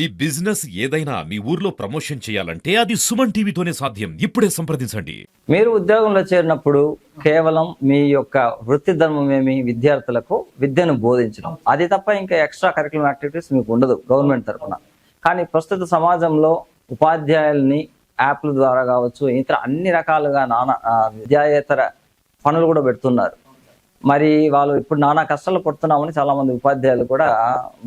ఈ బిజినెస్ ఏదైనా మీ ఊర్లో ప్రమోషన్ చేయాలంటే అది సుమన్ టీవీతోనే సాధ్యం. ఇప్పుడే సంప్రదించండి. మీరు ఉద్యోగంలో చేరినప్పుడు కేవలం మీ యొక్క వృత్తి ధర్మం ఏమి విద్యార్థులకు విద్యను బోధించడం, అది తప్ప ఇంకా ఎక్స్ట్రా కరికులం యాక్టివిటీస్ మీకు ఉండదు గవర్నమెంట్ తరఫున. కానీ ప్రస్తుత సమాజంలో ఉపాధ్యాయుల్ని యాప్ల ద్వారా కావచ్చు, ఇతర అన్ని రకాలుగా విద్యాయేతర పనులు కూడా పెడుతున్నారు. మరి వాళ్ళు ఇప్పుడు నానా కష్టాలు పడుతున్నామని చాలా మంది ఉపాధ్యాయులు కూడా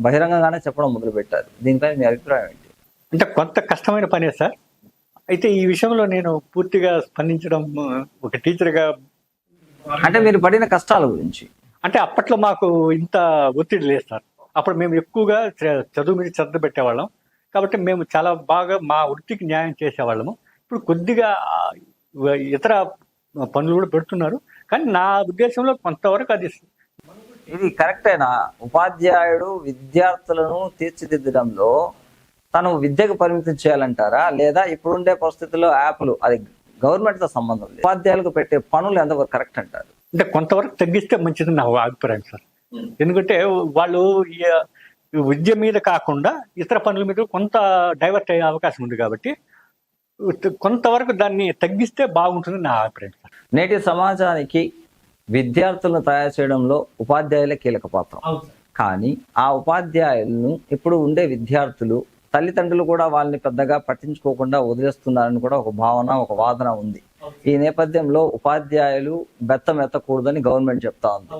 బహిరంగంగానే చెప్పడం మొదలుపెట్టారు. దీనిపై మీ అభిప్రాయం ఏంటి? అంటే కొంత కష్టమైన పనే సార్. అయితే ఈ విషయంలో నేను పూర్తిగా స్పందించడం ఒక టీచర్గా, అంటే మీరు పడిన కష్టాల గురించి. అంటే అప్పట్లో మాకు ఇంత ఒత్తిడి లేదు సార్. అప్పుడు మేము ఎక్కువగా చదువు మీద శ్రద్ధ పెట్టేవాళ్ళం కాబట్టి మేము చాలా బాగా మా వృత్తికి న్యాయం చేసేవాళ్ళము. ఇప్పుడు కొద్దిగా ఇతర పనులు కూడా పెడుతున్నారు, కానీ నా ఉద్దేశంలో కొంతవరకు అది ఇది కరెక్టేనా? ఉపాధ్యాయుడు విద్యార్థులను తీర్చిదిద్దడంలో తను విద్యకు పరిమితం చేయాలంటారా, లేదా ఇప్పుడుండే పరిస్థితుల్లో యాప్లు అది గవర్నమెంట్తో సంబంధం లేదు, ఉపాధ్యాయులకు పెట్టే పనులు ఎంతవరకు కరెక్ట్ అంటారు? అంటే కొంతవరకు తగ్గిస్తే మంచిది నా అభిప్రాయం సార్. ఎందుకంటే వాళ్ళు విద్య మీద కాకుండా ఇతర పనుల మీద కొంత డైవర్ట్ అయ్యే అవకాశం ఉంది కాబట్టి కొంతవరకు దాన్ని తగ్గిస్తే బాగుంటుంది నా అభిప్రాయం సార్. నేటి సమాజానికి విద్యార్థులను తయారు చేయడంలో ఉపాధ్యాయులే కీలక పాత్ర. కానీ ఆ ఉపాధ్యాయులను ఇప్పుడు ఉండే విద్యార్థులు తల్లిదండ్రులు కూడా వాళ్ళని పెద్దగా పట్టించుకోకుండా వదిలేస్తున్నారని కూడా ఒక భావన, ఒక వాదన ఉంది. ఈ నేపథ్యంలో ఉపాధ్యాయులు బెత్తం ఎత్తకూడదని గవర్నమెంట్ చెప్తా ఉంది.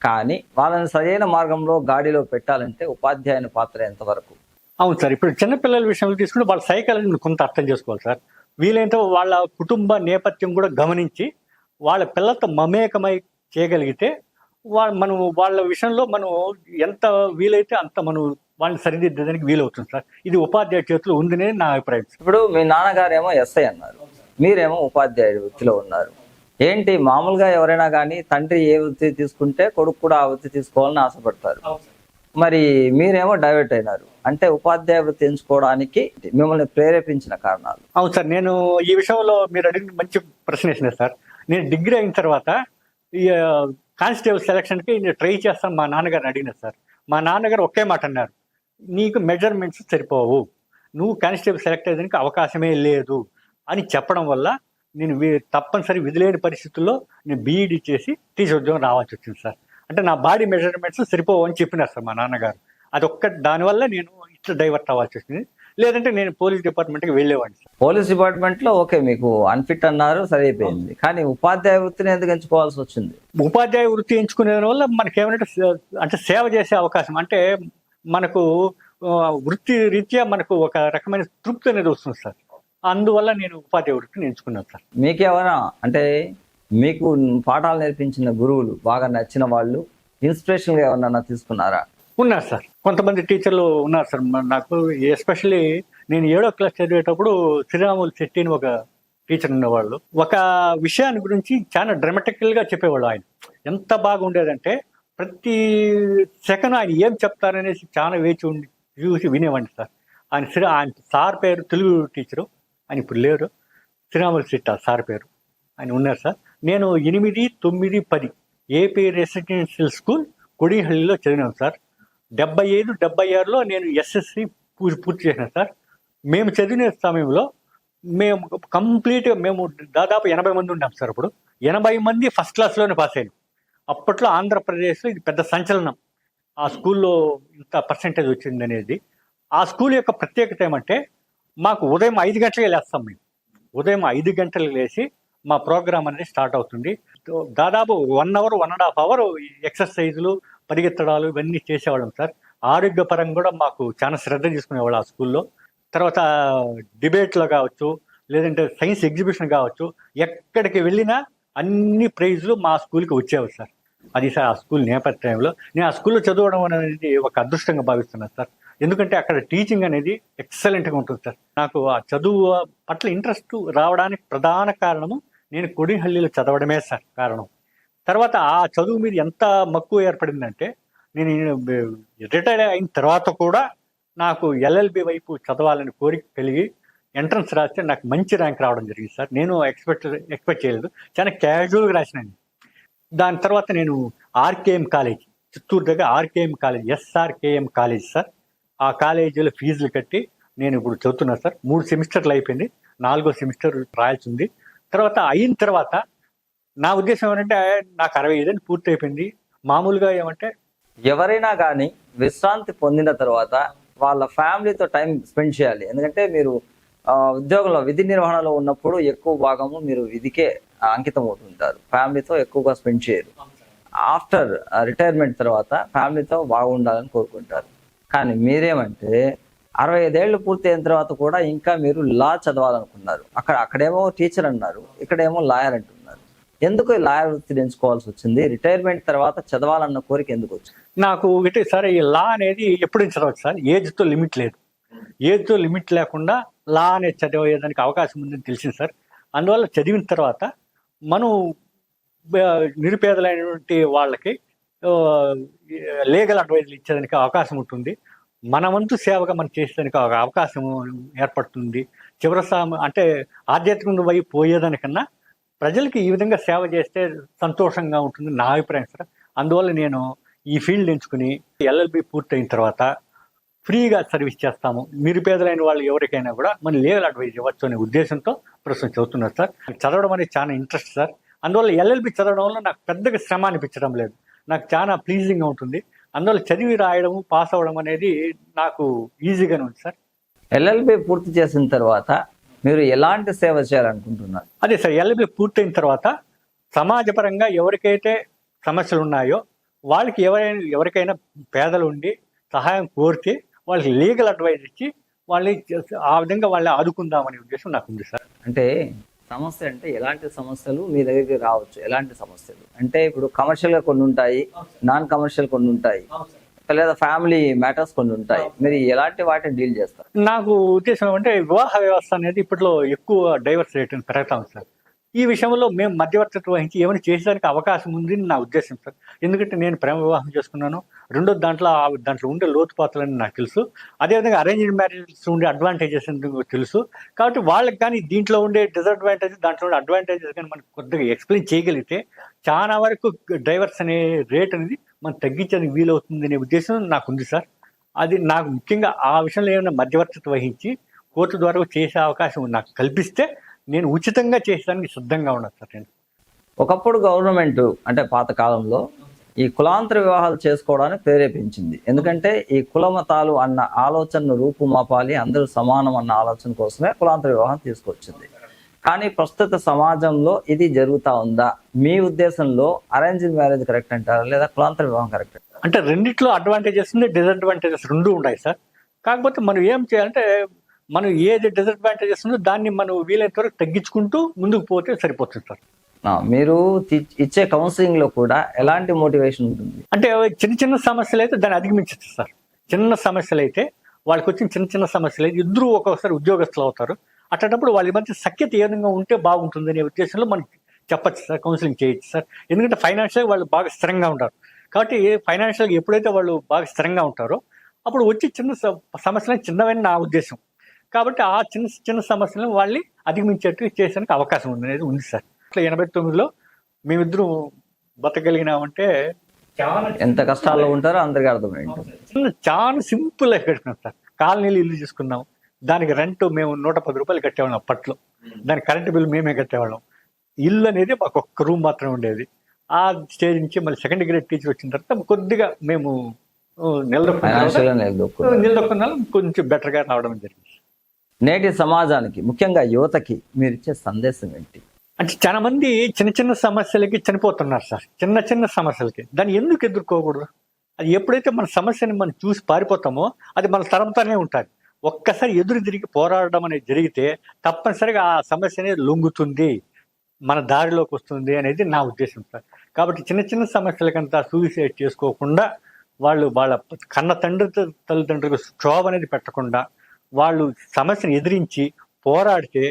కానీ వాళ్ళని సరైన మార్గంలో గాడిలో పెట్టాలంటే ఉపాధ్యాయుని పాత్ర ఎంతవరకు? అవును సార్. ఇప్పుడు చిన్నపిల్లల విషయంలో తీసుకుంటే వాళ్ళ సైకాలజీని కొంత అర్థం చేసుకోవాలి సార్. వీలైతే వాళ్ళ కుటుంబ నేపథ్యం కూడా గమనించి వాళ్ళ పిల్లలతో మమేకమై చేయగలిగితే మనం వాళ్ళ విషయంలో మనం ఎంత వీలైతే అంత మనం వాళ్ళని సరిదిద్దడానికి వీలవుతుంది సార్. ఇది ఉపాధ్యాయ చేతులు ఉందనే నా అభిప్రాయం. ఇప్పుడు మీ నాన్నగారేమో ఎస్ఐ అన్నారు, మీరేమో ఉపాధ్యాయుడి వృత్తిలో ఉన్నారు. ఏంటి, మామూలుగా ఎవరైనా కానీ తండ్రి ఏ వృత్తి తీసుకుంటే కొడుకు కూడా ఆ వృత్తి తీసుకోవాలని ఆశపడతారు. మరి మీరేమో డైవర్ట్ అయినారు. అంటే ఉపాధ్యాయ వృత్తి ఎంచుకోవడానికి మిమ్మల్ని ప్రేరేపించిన కారణాలు? అవును సార్, నేను ఈ విషయంలో మీరు అడిగిన మంచి ప్రశ్న వేసినారు సార్. నేను డిగ్రీ అయిన తర్వాత ఈ కానిస్టేబుల్ సెలక్షన్కి నేను ట్రై చేస్తాను మా నాన్నగారిని అడిగినారు సార్. మా నాన్నగారు ఒకే మాట అన్నారు, నీకు మెజర్మెంట్స్ సరిపోవు, నువ్వు కానిస్టేబుల్ సెలెక్ట్ అయ్యేదానికి అవకాశమే లేదు అని చెప్పడం వల్ల నేను తప్పనిసరి విధులేని పరిస్థితుల్లో నేను బీఈడీ చేసి టీచర్ ఉద్యోగం రావాల్సి వచ్చింది సార్. అంటే నా బాడీ మెజర్మెంట్స్ సరిపోవు అని చెప్పినారు సార్ మా నాన్నగారు. దానివల్ల నేను ఇట్లా డైవర్ట్ అవ్వాల్సి వచ్చింది. లేదంటే నేను పోలీస్ డిపార్ట్మెంట్కి వెళ్ళేవాడిని సార్. పోలీస్ డిపార్ట్మెంట్లో ఓకే, మీకు అన్ఫిట్ అన్నారు, సరైపోయింది. కానీ ఉపాధ్యాయ వృత్తిని ఎందుకు ఎంచుకోవాల్సి వచ్చింది? ఉపాధ్యాయ వృత్తి ఎంచుకునే వల్ల మనకి ఏమంటే అంటే సేవ చేసే అవకాశం, అంటే మనకు వృత్తి రీత్యా మనకు ఒక రకమైన తృప్తి అనేది వస్తుంది సార్. అందువల్ల నేను ఉపాధ్యాయ వృత్తిని ఎంచుకున్నాను సార్. మీకేమైనా అంటే మీకు పాఠాలు నేర్పించిన గురువులు బాగా నచ్చిన వాళ్ళు ఇన్స్పిరేషన్గా ఏమన్నా తీసుకున్నారా? ఉన్నారు సార్, కొంతమంది టీచర్లు ఉన్నారు సార్. నాకు ఎస్పెషల్లీ నేను 7వ క్లాస్ చదివేటప్పుడు శ్రీరాములు శెట్టి అని ఒక టీచర్ ఉన్నవాళ్ళు. ఒక విషయాన్ని గురించి చాలా డ్రామాటికల్గా చెప్పేవాళ్ళు. ఆయన ఎంత బాగుండేదంటే ప్రతి సెకండ్ ఆయన ఏం చెప్తారనేసి చాలా వేచి ఉండి చూసి వినేవాడిని సార్. ఆయన సార్ పేరు తెలుగు టీచరు, ఆయన ఇప్పుడు లేరు, శ్రీరాములు శెట్టి సార్ పేరు, ఆయన ఉన్నారు సార్. నేను 8, 9, 10 ఏపీ రెసిడెన్షియల్ స్కూల్ కొడిహల్లిలో చదివాను సార్. 75, 76లో నేను ఎస్ఎస్సి పూర్తి చేసినాను సార్. మేము చదివిన సమయంలో మేము కంప్లీట్గా మేము దాదాపు 80 మంది ఉన్నాం సార్. అప్పుడు 80 మంది ఫస్ట్ క్లాస్లోనే పాస్ అయ్యాను. అప్పట్లో ఆంధ్రప్రదేశ్లో ఇది పెద్ద సంచలనం, ఆ స్కూల్లో ఇంత పర్సెంటేజ్ వచ్చింది అనేది. ఆ స్కూల్ యొక్క ప్రత్యేకత ఏమంటే మాకు ఉదయం 5 గంటలకే లేస్తాం. మేము ఉదయం 5 గంటలకు లేచి మా ప్రోగ్రామ్ అనేది స్టార్ట్ అవుతుంది. దాదాపు 1 అవర్ 1.5 అవర్ ఎక్సర్సైజులు, పరిగెత్తడాలు ఇవన్నీ చేసేవాళ్ళం సార్. ఆరోగ్యపరంగా కూడా మాకు చాలా శ్రద్ధ తీసుకునేవాళ్ళు ఆ స్కూల్లో. తర్వాత డిబేట్లో కావచ్చు, లేదంటే సైన్స్ ఎగ్జిబిషన్ కావచ్చు, ఎక్కడికి వెళ్ళినా అన్ని ప్రైజులు మా స్కూల్కి వచ్చేవారు సార్. అది సార్ ఆ స్కూల్ నేపథ్యంలో నేను ఆ స్కూల్లో చదవడం అనేది ఒక అదృష్టంగా భావిస్తున్నాను సార్. ఎందుకంటే అక్కడ టీచింగ్ అనేది ఎక్సలెంట్గా ఉంటుంది సార్. నాకు ఆ చదువు పట్ల ఇంట్రెస్ట్ రావడానికి ప్రధాన కారణము నేను కొడిహల్లిలో చదవడమే సార్ కారణం. తర్వాత ఆ చదువు మీద ఎంత మక్కువ ఏర్పడిందంటే నేను రిటైర్ అయిన తర్వాత కూడా నాకు ఎల్ఎల్బి వైపు చదవాలని కోరిక కలిగి ఎంట్రన్స్ రాస్తే నాకు మంచి ర్యాంక్ రావడం జరిగింది సార్. నేను ఎక్స్పెక్ట్ చేయలేదు, చాలా క్యాజువల్గా రాసినాను. దాని తర్వాత నేను ఆర్కేఎం కాలేజ్, చిత్తూరు దగ్గర ఆర్కేఎం కాలేజ్, ఎస్ఆర్కేఎం కాలేజ్ సార్, ఆ కాలేజీలో ఫీజులు కట్టి నేను ఇప్పుడు చదువుతున్నాను సార్. 3 సెమిస్టర్లు అయిపోయింది, 4వ సెమిస్టర్ రాయాల్సి ఉంది. తర్వాత అయిన తర్వాత నా ఉద్దేశం ఏంటంటే నాకు 65 పూర్తి అయిపోయింది. మామూలుగా ఏమంటే ఎవరైనా కానీ విశ్రాంతి పొందిన తర్వాత వాళ్ళ ఫ్యామిలీతో టైం స్పెండ్ చేయాలి. ఎందుకంటే మీరు ఉద్యోగంలో విధి నిర్వహణలో ఉన్నప్పుడు ఎక్కువ భాగము మీరు విధికే అంకితం అవుతుంటారు, ఫ్యామిలీతో ఎక్కువగా స్పెండ్ చేయరు. ఆఫ్టర్ రిటైర్మెంట్ తర్వాత ఫ్యామిలీతో బాగుండాలని కోరుకుంటారు. కానీ మీరేమంటే 65 ఏళ్ళు పూర్తి అయిన తర్వాత కూడా ఇంకా మీరు లా చదవాలనుకున్నారు. అక్కడేమో టీచర్ అన్నారు, ఇక్కడేమో లాయర్ అంటున్నారు. ఎందుకు లాయర్ వృత్తిని ఎంచుకోవాల్సి వచ్చింది? రిటైర్మెంట్ తర్వాత చదవాలన్న కోరిక ఎందుకు వచ్చింది? నాకు ఒకటి సార్, ఈ లా అనేది ఎప్పుడు చదవచ్చు సార్, ఏజ్తో లిమిట్ లేదు. ఏజ్తో లిమిట్ లేకుండా లా అనేది చదివేదానికి అవకాశం ఉందని తెలిసింది సార్. అందువల్ల చదివిన తర్వాత మనం నిరుపేదలైనటువంటి వాళ్ళకి లీగల్ అడ్వైజులు ఇచ్చేదానికి అవకాశం ఉంటుంది. మన వంతు సేవగా మనం చేసేదానికి ఒక అవకాశం ఏర్పడుతుంది. అంటే ఆధ్యాత్మిక వైపు పోయేదానికన్నా ప్రజలకి ఈ విధంగా సేవ చేస్తే సంతోషంగా ఉంటుంది నా అభిప్రాయం సార్. అందువల్ల నేను ఈ ఫీల్డ్ ఎంచుకుని ఎల్ఎల్బి పూర్తయిన తర్వాత ఫ్రీగా సర్వీస్ చేస్తాము. నిరుపేదలైన వాళ్ళు ఎవరికైనా కూడా మనం లీగల్ అడ్వైజ్ ఇవ్వచ్చు అనే ఉద్దేశంతో ప్రస్తుతం చదువుతున్నారు సార్. చదవడం అనేది చాలా ఇంట్రెస్ట్ సార్. అందువల్ల ఎల్ఎల్బి చదవడం వల్ల నాకు పెద్దగా శ్రమ అనిపించడం లేదు, నాకు చాలా ప్లీజింగ్గా ఉంటుంది. అందువల్ల చదివి రాయడం, పాస్ అవ్వడం అనేది నాకు ఈజీగానే ఉంది సార్. ఎల్ఎల్బి పూర్తి చేసిన తర్వాత మీరు ఎలాంటి సేవ చేయాలనుకుంటున్నారు? అదే సార్, ఎల్ఎల్బి పూర్తయిన తర్వాత సమాజపరంగా ఎవరికైతే సమస్యలు ఉన్నాయో వాళ్ళకి ఎవరికైనా పేదలు ఉండి సహాయం కోరితే వాళ్ళకి లీగల్ అడ్వైజ్ ఇచ్చి వాళ్ళని ఆ విధంగా వాళ్ళని ఆదుకుందామనే ఉద్దేశం నాకు ఉంది సార్. అంటే సమస్య అంటే ఎలాంటి సమస్యలు మీ దగ్గరికి రావచ్చు? ఎలాంటి సమస్యలు అంటే ఇప్పుడు కమర్షియల్గా కొన్ని ఉంటాయి, నాన్ కమర్షియల్ కొన్ని ఉంటాయి, లేదా ఫ్యామిలీ మ్యాటర్స్ కొన్ని ఉంటాయి. మీరు ఎలాంటి వాటిని డీల్ చేస్తారు? నాకు ఉద్దేశం అంటే వివాహ వ్యవస్థ అనేది ఇప్పట్లో ఎక్కువ డైవర్స్ రేట్ పెరుగుతాం సార్. ఈ విషయంలో మేము మధ్యవర్తిత్వం వహించి ఏమైనా చేసేదానికి అవకాశం ఉంది నా ఉద్దేశం సార్. ఎందుకంటే నేను ప్రేమ వివాహం చేసుకున్నాను. రెండో దాంట్లో ఉండే లోతుపాతలని నాకు తెలుసు. అదేవిధంగా అరేంజ్డ్ మ్యారేజెస్ ఉండే అడ్వాంటేజెస్ తెలుసు. కాబట్టి వాళ్ళకి కానీ దీంట్లో ఉండే డిసడ్వాంటేజెస్, దాంట్లో ఉండే అడ్వాంటేజెస్ కానీ మనకు కొద్దిగా ఎక్స్ప్లెయిన్ చేయగలిగితే చాలా వరకు డైవర్స్ అనే రేట్ అనేది మనం తగ్గించడానికి వీలవుతుంది అనే ఉద్దేశం నాకు ఉంది సార్. అది నాకు ముఖ్యంగా ఆ విషయంలో ఏమైనా మధ్యవర్తిత్వం వహించి కోర్టు ద్వారా చేసే అవకాశం నాకు కల్పిస్తే నేను ఉచితంగా చేసేదానికి సిద్ధంగా ఉన్నాను సార్. నేను ఒకప్పుడు గవర్నమెంట్ అంటే పాత కాలంలో ఈ కులాంతర వివాహాలు చేసుకోవడానికి ప్రేరేపించింది. ఎందుకంటే ఈ కుల మతాలు అన్న ఆలోచనను రూపుమాపాలి, అందరూ సమానం అన్న ఆలోచన కోసమే కులాంతర వివాహం తీసుకొచ్చింది. కానీ ప్రస్తుత సమాజంలో ఇది జరుగుతూ ఉందా? మీ ఉద్దేశంలో అరేంజ్డ్ మ్యారేజ్ కరెక్ట్ అంటారా, లేదా కులాంతర వివాహం కరెక్ట్? అంటే రెండిట్లో అడ్వాంటేజెస్ ఉంది, డిసడ్వాంటేజెస్ రెండు ఉన్నాయి సార్. కాకపోతే మనం ఏం చేయాలంటే మనం ఏది డిసడ్వాంటేజెస్ ఉందో దాన్ని మనం వీలైనంత వరకు తగ్గించుకుంటూ ముందుకు పోతే సరిపోతుంది సార్. మీరు ఇచ్చే కౌన్సిలింగ్ లో కూడా ఎలాంటి మోటివేషన్ ఉంటుంది? అంటే చిన్న చిన్న సమస్యలు అయితే దాన్ని అధిగమించచ్చు సార్. చిన్న సమస్యలు అయితే వాళ్ళకి వచ్చిన చిన్న సమస్యలు అయితే ఇద్దరు ఒక్కొక్కసారి ఉద్యోగస్తులు అవుతారు. అట్లాంటప్పుడు వాళ్ళ మధ్య సఖ్యత ఏ విధంగా ఉంటే బాగుంటుంది అనే ఉద్దేశంలో మనం చెప్పచ్చు సార్, కౌన్సిలింగ్ చేయొచ్చు సార్. ఎందుకంటే ఫైనాన్షియల్గా వాళ్ళు బాగా స్థిరంగా ఉంటారు. కాబట్టి ఫైనాన్షియల్గా ఎప్పుడైతే వాళ్ళు బాగా స్థిరంగా ఉంటారో అప్పుడు వచ్చి చిన్న సమస్యలు చిన్నవని నా ఉద్దేశం. కాబట్టి ఆ చిన్న సమస్యలను వాళ్ళని అధిగమించేట్టు చేసేందుకు అవకాశం ఉంది అనేది ఉంది సార్. 89లో మేమిద్దరం బతకగలిగినామంటే చాలా ఎంత కష్టాల్లో ఉంటారో అందరికీ అర్థమైంది. చాలా సింపుల్ లైఫ్ గడిపినాం సార్. కాలనీలు ఇల్లు తీసుకున్నాం, దానికి రెంట్ మేము 110 రూపాయలు కట్టేవాళ్ళం అప్పట్లో. దానికి కరెంటు బిల్లు మేమే కట్టేవాళ్ళం. ఇల్లు అనేది మాకు ఒక్క రూమ్ మాత్రమే ఉండేది. ఆ స్టేజ్ నుంచి మళ్ళీ సెకండ్ గ్రేడ్ టీచర్ వచ్చిన తర్వాత కొద్దిగా మేము నిలదొక్కున్నాం, కొంచెం బెటర్గా రావడం జరిగింది. నేటి సమాజానికి ముఖ్యంగా యువతకి మీరు ఇచ్చే సందేశం ఏంటి? అంటే చాలా మంది చిన్న సమస్యలకి చనిపోతున్నారు సార్. చిన్న సమస్యలకి దాన్ని ఎందుకు ఎదుర్కోకూడదు? అది ఎప్పుడైతే మన సమస్యని మనం చూసి పారిపోతామో అది మన తరంతోనే ఉంటుంది. ఒక్కసారి ఎదురు తిరిగి పోరాడడం అనేది జరిగితే తప్పనిసరిగా ఆ సమస్య అనేది లొంగుతుంది, మన దారిలోకి వస్తుంది అనేది నా ఉద్దేశం సార్. కాబట్టి చిన్న సమస్యలకంతా సూసైడ్ చేసుకోకుండా వాళ్ళు వాళ్ళ కన్న తల్లిదండ్రులకు క్షోభ అనేది పెట్టకుండా వాళ్ళు సమస్యను ఎదిరించి పోరాడితే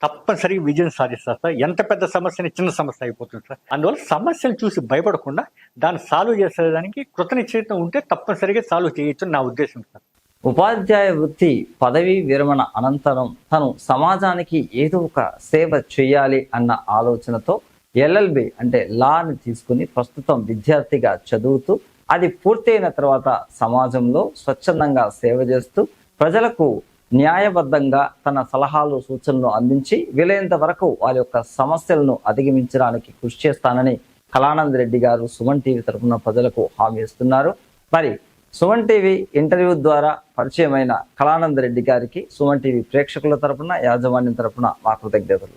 తప్పనిసరిగా విజయం సాధిస్తారు సార్. ఎంత పెద్ద సమస్యని చిన్న సమస్య అయిపోతుంది సార్. అందువల్ల సమస్యను చూసి భయపడకుండా దాన్ని సాల్వ్ చేసేదానికి కృతనిశ్చయితం ఉంటే తప్పనిసరిగా సాల్వ్ చేయొచ్చు నా ఉద్దేశం సార్. ఉపాధ్యాయ వృత్తి పదవీ విరమణ అనంతరం తను సమాజానికి ఏదో ఒక సేవ చేయాలి అన్న ఆలోచనతో ఎల్ఎల్బి అంటే లాని తీసుకుని ప్రస్తుతం విద్యార్థిగా చదువుతూ అది పూర్తయిన తర్వాత సమాజంలో స్వచ్ఛందంగా సేవ చేస్తూ ప్రజలకు న్యాయబద్ధంగా తన సలహాలు సూచనలు అందించి వీలైనంత వరకు వారి యొక్క సమస్యలను అధిగమించడానికి కృషి చేస్తానని కళానంద్ రెడ్డి గారు సుమన్ టీవీ తరఫున ప్రజలకు హామీ ఇస్తున్నారు. మరి సుమన్ టీవీ ఇంటర్వ్యూ ద్వారా పరిచయమైన కళానంద్ రెడ్డి గారికి సుమన్ టీవీ ప్రేక్షకుల తరపున యాజమాన్యం తరపున మా కృతజ్ఞతలు.